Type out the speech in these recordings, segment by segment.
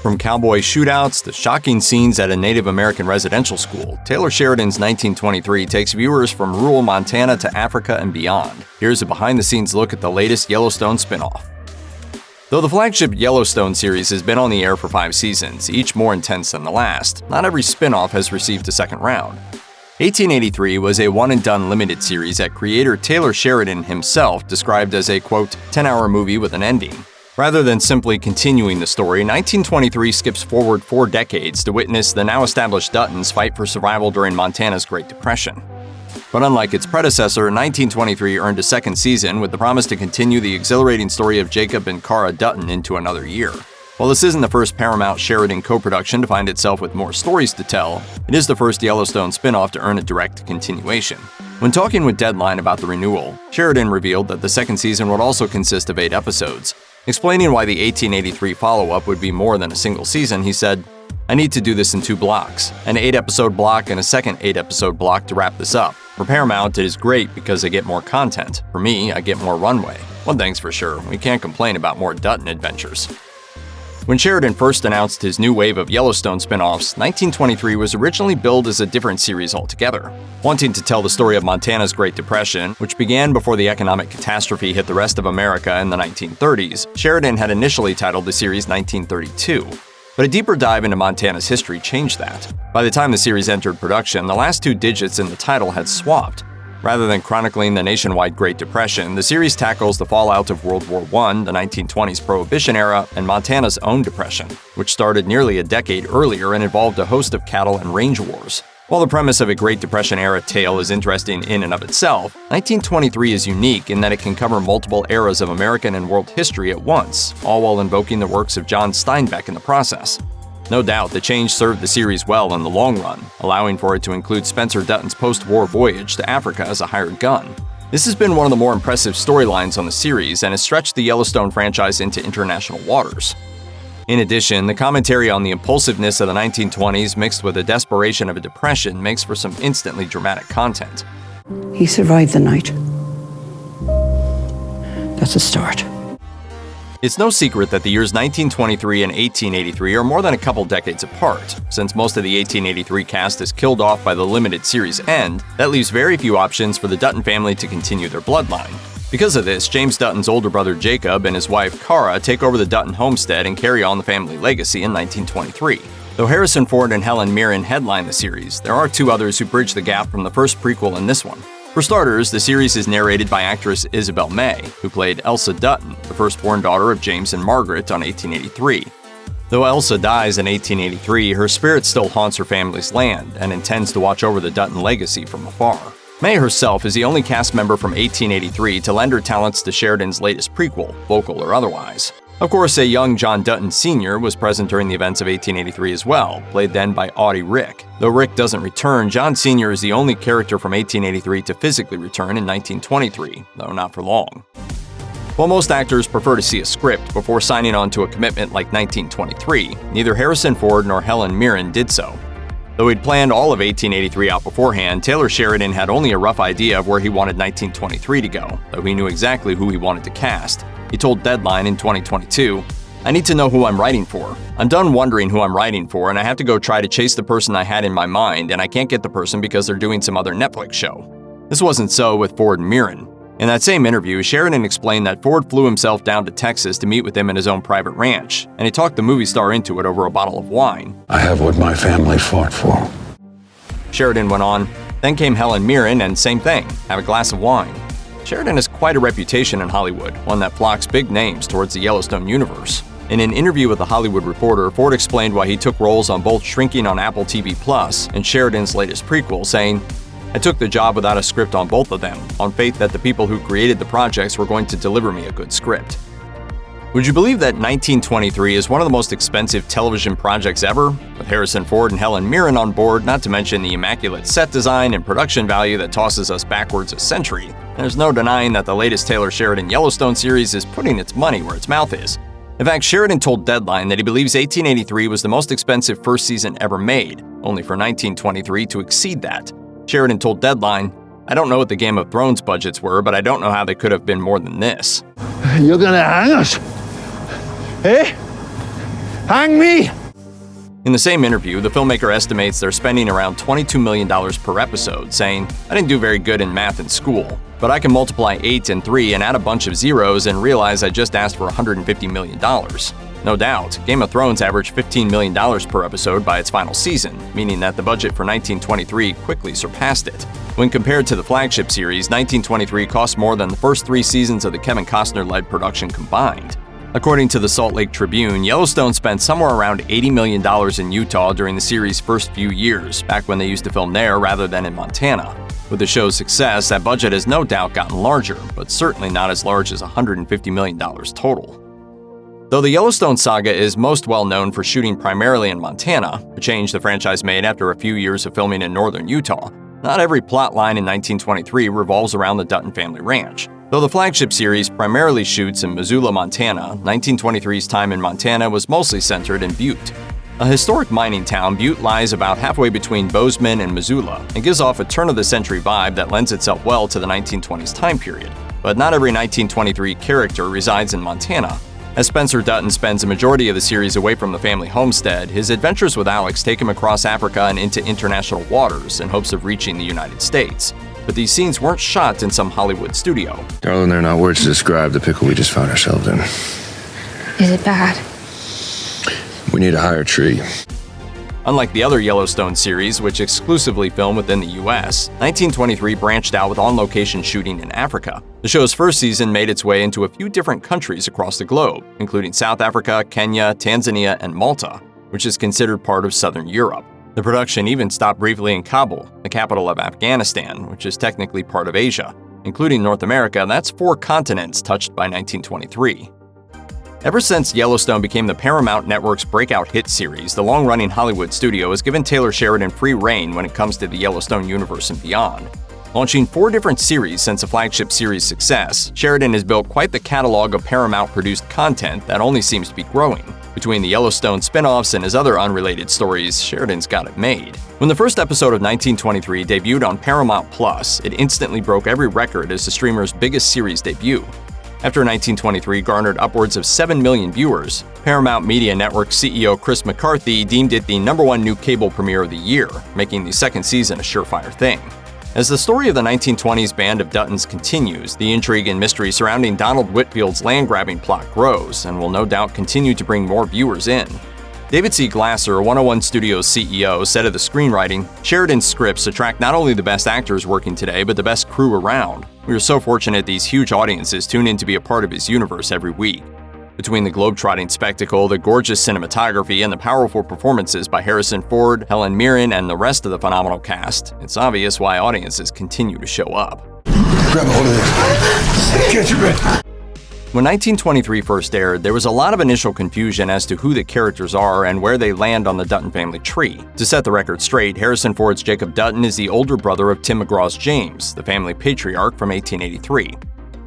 From cowboy shootouts to shocking scenes at a Native American residential school, Taylor Sheridan's 1923 takes viewers from rural Montana to Africa and beyond. Here's a behind-the-scenes look at the latest Yellowstone spinoff. Though the flagship Yellowstone series has been on the air for 5 seasons, each more intense than the last, not every spinoff has received a second round. 1883 was a one-and-done limited series that creator Taylor Sheridan himself described as a, quote, 10-hour movie with an ending. Rather than simply continuing the story, 1923 skips forward 4 decades to witness the now-established Duttons fight for survival during Montana's Great Depression. But unlike its predecessor, 1923 earned a second season with the promise to continue the exhilarating story of Jacob and Cara Dutton into another year. While this isn't the first Paramount-Sheridan co-production to find itself with more stories to tell, it is the first Yellowstone spinoff to earn a direct continuation. When talking with Deadline about the renewal, Sheridan revealed that the second season would also consist of 8 episodes. Explaining why the 1883 follow-up would be more than a single season, he said, "I need to do this in 2 blocks, an 8-episode block and a second 8-episode block to wrap this up. For Paramount, it is great because I get more content. For me, I get more runway. One thing's for sure, we can't complain about more Dutton adventures." When Sheridan first announced his new wave of Yellowstone spin-offs, 1923 was originally billed as a different series altogether. Wanting to tell the story of Montana's Great Depression, which began before the economic catastrophe hit the rest of America in the 1930s, Sheridan had initially titled the series 1932. But a deeper dive into Montana's history changed that. By the time the series entered production, the last 2 digits in the title had swapped. Rather than chronicling the nationwide Great Depression, the series tackles the fallout of World War I, the 1920s Prohibition era, and Montana's own depression, which started nearly a decade earlier and involved a host of cattle and range wars. While the premise of a Great Depression-era tale is interesting in and of itself, 1923 is unique in that it can cover multiple eras of American and world history at once, all while invoking the works of John Steinbeck in the process. No doubt, the change served the series well in the long run, allowing for it to include Spencer Dutton's post-war voyage to Africa as a hired gun. This has been one of the more impressive storylines on the series and has stretched the Yellowstone franchise into international waters. In addition, the commentary on the impulsiveness of the 1920s mixed with the desperation of a depression makes for some instantly dramatic content. He survived the night. That's a start. It's no secret that the years 1923 and 1883 are more than a couple decades apart. Since most of the 1883 cast is killed off by the limited series end, that leaves very few options for the Dutton family to continue their bloodline. Because of this, James Dutton's older brother Jacob and his wife Cara take over the Dutton homestead and carry on the family legacy in 1923. Though Harrison Ford and Helen Mirren headline the series, there are 2 others who bridge the gap from the first prequel and this one. For starters, the series is narrated by actress Isabel May, who played Elsa Dutton, the firstborn daughter of James and Margaret on 1883. Though Elsa dies in 1883, her spirit still haunts her family's land and intends to watch over the Dutton legacy from afar. May herself is the only cast member from 1883 to lend her talents to Sheridan's latest prequel, vocal or otherwise. Of course, a young John Dutton Sr. was present during the events of 1883 as well, played then by Audie Rick. Though Rick doesn't return, John Sr. is the only character from 1883 to physically return in 1923, though not for long. While most actors prefer to see a script before signing on to a commitment like 1923, neither Harrison Ford nor Helen Mirren did so. Though he'd planned all of 1883 out beforehand, Taylor Sheridan had only a rough idea of where he wanted 1923 to go, though he knew exactly who he wanted to cast. He told Deadline in 2022, "I need to know who I'm writing for. I'm done wondering who I'm writing for, and I have to go try to chase the person I had in my mind, and I can't get the person because they're doing some other Netflix show." This wasn't so with Ford and Mirren. In that same interview, Sheridan explained that Ford flew himself down to Texas to meet with him at his own private ranch, and he talked the movie star into it over a bottle of wine. "I have what my family fought for." Sheridan went on, "Then came Helen Mirren, and same thing, have a glass of wine." Sheridan has quite a reputation in Hollywood, one that flocks big names towards the Yellowstone universe. In an interview with The Hollywood Reporter, Ford explained why he took roles on both Shrinking on Apple TV Plus and Sheridan's latest prequel, saying, "I took the job without a script on both of them, on faith that the people who created the projects were going to deliver me a good script." Would you believe that 1923 is one of the most expensive television projects ever? With Harrison Ford and Helen Mirren on board, not to mention the immaculate set design and production value that tosses us backwards a century, there's no denying that the latest Taylor Sheridan Yellowstone series is putting its money where its mouth is. In fact, Sheridan told Deadline that he believes 1883 was the most expensive first season ever made, only for 1923 to exceed that. Sheridan told Deadline, "I don't know what the Game of Thrones budgets were, but I don't know how they could have been more than this." "You're gonna hang us? Eh? Hang me! In the same interview, the filmmaker estimates they're spending around $22 million per episode, saying, "I didn't do very good in math in school, but I can multiply 8 and 3 and add a bunch of zeros and realize I just asked for $150 million. No doubt, Game of Thrones averaged $15 million per episode by its final season, meaning that the budget for 1923 quickly surpassed it. When compared to the flagship series, 1923 cost more than the first 3 seasons of the Kevin Costner-led production combined. According to the Salt Lake Tribune, Yellowstone spent somewhere around $80 million in Utah during the series' first few years, back when they used to film there rather than in Montana. With the show's success, that budget has no doubt gotten larger, but certainly not as large as $150 million total. Though the Yellowstone saga is most well known for shooting primarily in Montana, a change the franchise made after a few years of filming in northern Utah, not every plot line in 1923 revolves around the Dutton family ranch. Though the flagship series primarily shoots in Missoula, Montana, 1923's time in Montana was mostly centered in Butte. A historic mining town, Butte lies about halfway between Bozeman and Missoula and gives off a turn-of-the-century vibe that lends itself well to the 1920s time period. But not every 1923 character resides in Montana. As Spencer Dutton spends a majority of the series away from the family homestead, his adventures with Alex take him across Africa and into international waters in hopes of reaching the United States. But these scenes weren't shot in some Hollywood studio. Darling, there are not words to describe the pickle we just found ourselves in. Is it bad? We need a higher tree. Unlike the other Yellowstone series, which exclusively filmed within the US, 1923 branched out with on-location shooting in Africa. The show's first season made its way into a few different countries across the globe, including South Africa, Kenya, Tanzania, and Malta, which is considered part of southern Europe. The production even stopped briefly in Kabul, the capital of Afghanistan, which is technically part of Asia. Including North America, that's 4 continents touched by 1923. Ever since Yellowstone became the Paramount Network's breakout hit series, the long-running Hollywood studio has given Taylor Sheridan free rein when it comes to the Yellowstone universe and beyond. Launching 4 different series since the flagship series' success, Sheridan has built quite the catalog of Paramount-produced content that only seems to be growing. Between the Yellowstone spin-offs and his other unrelated stories, Sheridan's got it made. When the first episode of 1923 debuted on Paramount+, it instantly broke every record as the streamer's biggest series debut. After 1923 garnered upwards of 7 million viewers, Paramount Media Network CEO Chris McCarthy deemed it the #1 new cable premiere of the year, making the second season a surefire thing. As the story of the 1920s band of Duttons continues, the intrigue and mystery surrounding Donald Whitfield's land-grabbing plot grows and will no doubt continue to bring more viewers in. David C. Glasser, 101 Studios CEO, said of the screenwriting, "Sheridan's scripts attract not only the best actors working today, but the best crew around. We are so fortunate these huge audiences tune in to be a part of his universe every week." Between the globe-trotting spectacle, the gorgeous cinematography, and the powerful performances by Harrison Ford, Helen Mirren, and the rest of the phenomenal cast, it's obvious why audiences continue to show up. Grab hold of this. Get your breath. When 1923 first aired, there was a lot of initial confusion as to who the characters are and where they land on the Dutton family tree. To set the record straight, Harrison Ford's Jacob Dutton is the older brother of Tim McGraw's James, the family patriarch from 1883.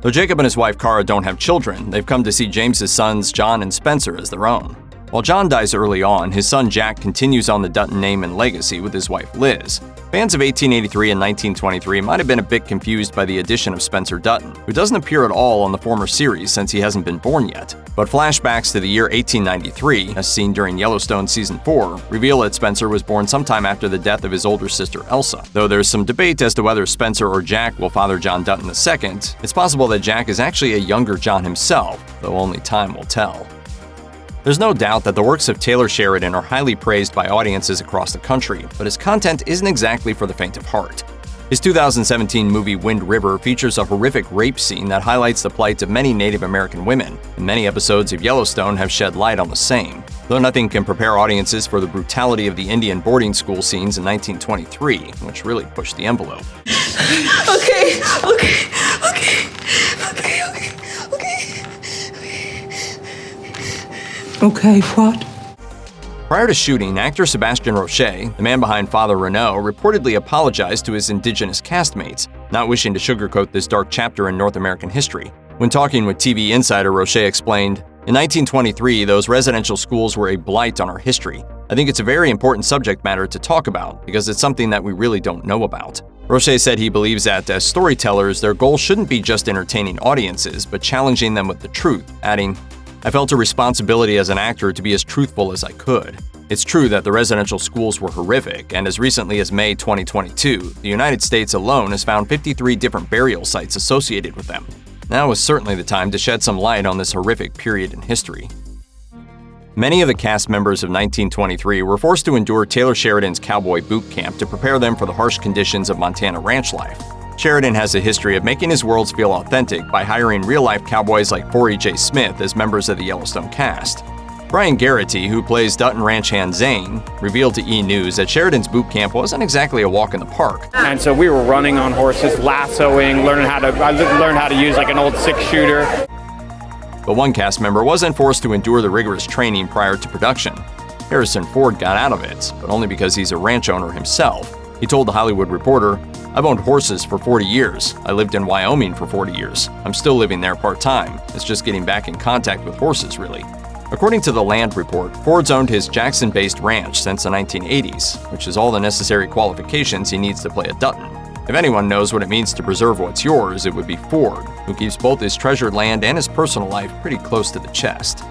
Though Jacob and his wife Cara don't have children, they've come to see James's sons John and Spencer as their own. While John dies early on, his son Jack continues on the Dutton name and legacy with his wife Liz. Fans of 1883 and 1923 might have been a bit confused by the addition of Spencer Dutton, who doesn't appear at all on the former series since he hasn't been born yet. But flashbacks to the year 1893, as seen during Yellowstone Season 4, reveal that Spencer was born sometime after the death of his older sister Elsa. Though there's some debate as to whether Spencer or Jack will father John Dutton II, it's possible that Jack is actually a younger John himself, though only time will tell. There's no doubt that the works of Taylor Sheridan are highly praised by audiences across the country, but his content isn't exactly for the faint of heart. His 2017 movie Wind River features a horrific rape scene that highlights the plight of many Native American women, and many episodes of Yellowstone have shed light on the same. Though nothing can prepare audiences for the brutality of the Indian boarding school scenes in 1923, which really pushed the envelope. Okay. Okay, what? Prior to shooting, actor Sebastian Roche, the man behind Father Renault, reportedly apologized to his indigenous castmates, not wishing to sugarcoat this dark chapter in North American history. When talking with TV Insider, Roche explained, "In 1923, those residential schools were a blight on our history. I think it's a very important subject matter to talk about because it's something that we really don't know about." Roche said he believes that, as storytellers, their goal shouldn't be just entertaining audiences, but challenging them with the truth, adding, I felt a responsibility as an actor to be as truthful as I could. It's true that the residential schools were horrific, and as recently as May 2022, the United States alone has found 53 different burial sites associated with them. Now is certainly the time to shed some light on this horrific period in history. Many of the cast members of 1923 were forced to endure Taylor Sheridan's cowboy boot camp to prepare them for the harsh conditions of Montana ranch life. Sheridan has a history of making his worlds feel authentic by hiring real-life cowboys like Forey J. Smith as members of the Yellowstone cast. Brian Garrity, who plays Dutton ranch hand Zane, revealed to E! News that Sheridan's boot camp wasn't exactly a walk in the park. And so we were running on horses, lassoing, I learned how to use like an old 6-shooter. But one cast member wasn't forced to endure the rigorous training prior to production. Harrison Ford got out of it, but only because he's a ranch owner himself. He told The Hollywood Reporter, "I've owned horses for 40 years. I lived in Wyoming for 40 years. I'm still living there part-time. It's just getting back in contact with horses, really." According to the Land Report, Ford's owned his Jackson-based ranch since the 1980s, which is all the necessary qualifications he needs to play a Dutton. If anyone knows what it means to preserve what's yours, it would be Ford, who keeps both his treasured land and his personal life pretty close to the chest.